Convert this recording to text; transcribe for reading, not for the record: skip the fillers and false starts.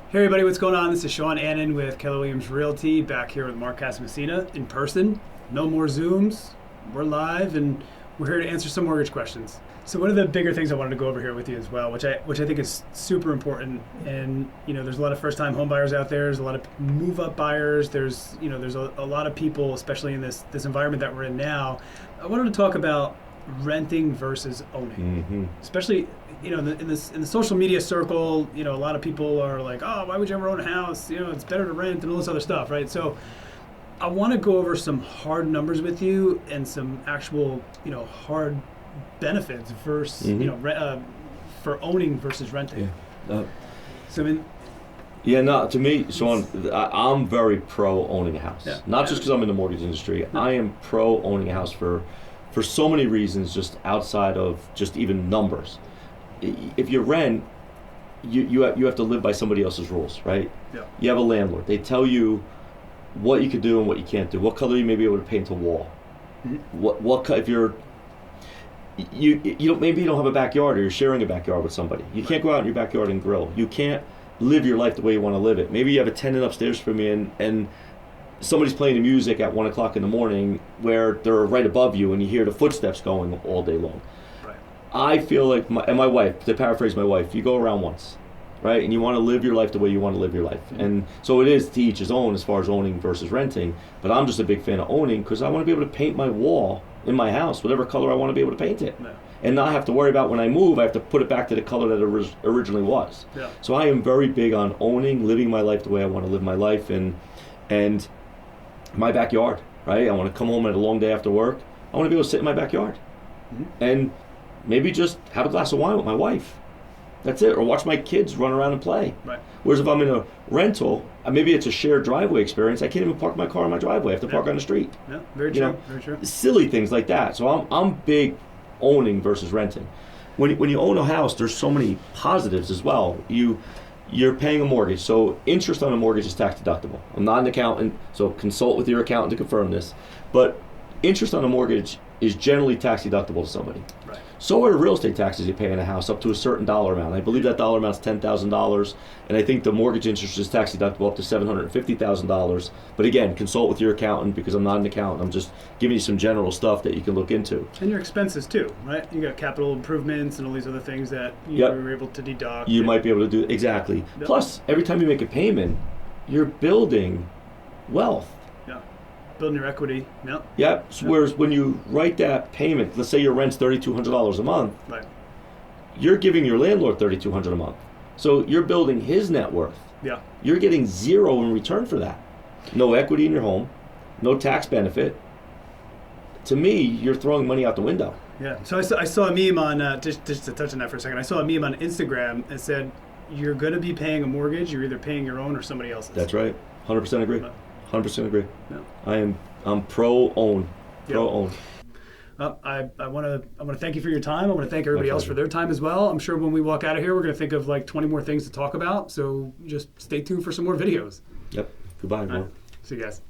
Hey everybody, what's going on? This is Sean Annan with Keller Williams Realty, back here with Mark Casamassina in person. No more Zooms. We're live and we're here to answer some mortgage questions. So one of the bigger things I wanted to go over here with you as well, which I think is super important, and there's a lot of first-time home buyers out there. There's a lot of move-up buyers. There's a lot of people, especially in this environment that we're in now. I wanted to talk about renting versus owning, especially in the social media circle. A lot of people are like, oh, why would you ever own a house? It's better to rent and all this other stuff, right? So I want to go over some hard numbers with you and some actual hard benefits versus for owning versus renting. To me, Sean, I'm very pro owning a house. Not just because I'm in the mortgage industry. I am pro owning a house for so many reasons, just outside of just even numbers. If you rent, you have to live by somebody else's rules, right? Yeah. You have a landlord. They tell you what you can do and what you can't do. What color you may be able to paint a wall. Mm-hmm. If you're maybe you don't have a backyard, or you're sharing a backyard with somebody. You can't go out in your backyard and grill. You can't live your life the way you want to live it. Maybe you have a tenant upstairs from you and somebody's playing the music at 1 o'clock in the morning where they're right above you and you hear the footsteps going all day long. Right. I feel like, my wife, to paraphrase my wife, you go around once, right? And you want to live your life the way you want to live your life. Mm-hmm. And so it is to each his own as far as owning versus renting. But I'm just a big fan of owning because I want to be able to paint my wall in my house, whatever color I want to be able to paint it. No. And not have to worry about when I move, I have to put it back to the color that it originally was. Yeah. So I am very big on owning, living my life the way I want to live my life, and my backyard, right? I want to come home at a long day after work. I want to be able to sit in my backyard and maybe just have a glass of wine with my wife. That's it. Or watch my kids run around and play. Right. Whereas if I'm in a rental, maybe it's a shared driveway experience. I can't even park my car in my driveway. I have to park on the street. Yeah, very true. Very true. Silly things like that. So I'm big owning versus renting. When you own a house, there's so many positives as well. You're paying a mortgage, so interest on a mortgage is tax deductible. I'm not an accountant, so consult with your accountant to confirm this. But interest on a mortgage is generally tax deductible to somebody. Right. So are the real estate taxes you pay in a house up to a certain dollar amount. I believe that dollar amount is $10,000, and I think the mortgage interest is tax deductible up to $750,000. But again, consult with your accountant because I'm not an accountant. I'm just giving you some general stuff that you can look into. And your expenses too, right? You got capital improvements and all these other things that you're able to deduct. You might be able to do exactly. Yep. Plus, every time you make a payment, you're building wealth. Building your equity. Yep. So whereas when you write that payment, let's say your rent's $3,200 a month, right, you're giving your landlord $3,200 a month. So you're building his net worth. Yeah. You're getting zero in return for that. No equity in your home, no tax benefit. To me, you're throwing money out the window. Yeah. So I saw a meme on, just to touch on that for a second, I saw a meme on Instagram that said, you're going to be paying a mortgage, you're either paying your own or somebody else's. That's right. 100% agree. 100% agree. Yeah. I'm pro own. Pro own. I want to thank you for your time. I want to thank everybody else for their time as well. I'm sure when we walk out of here, we're going to think of like 20 more things to talk about. So just stay tuned for some more videos. Yep. Goodbye, everyone. Right. See you guys.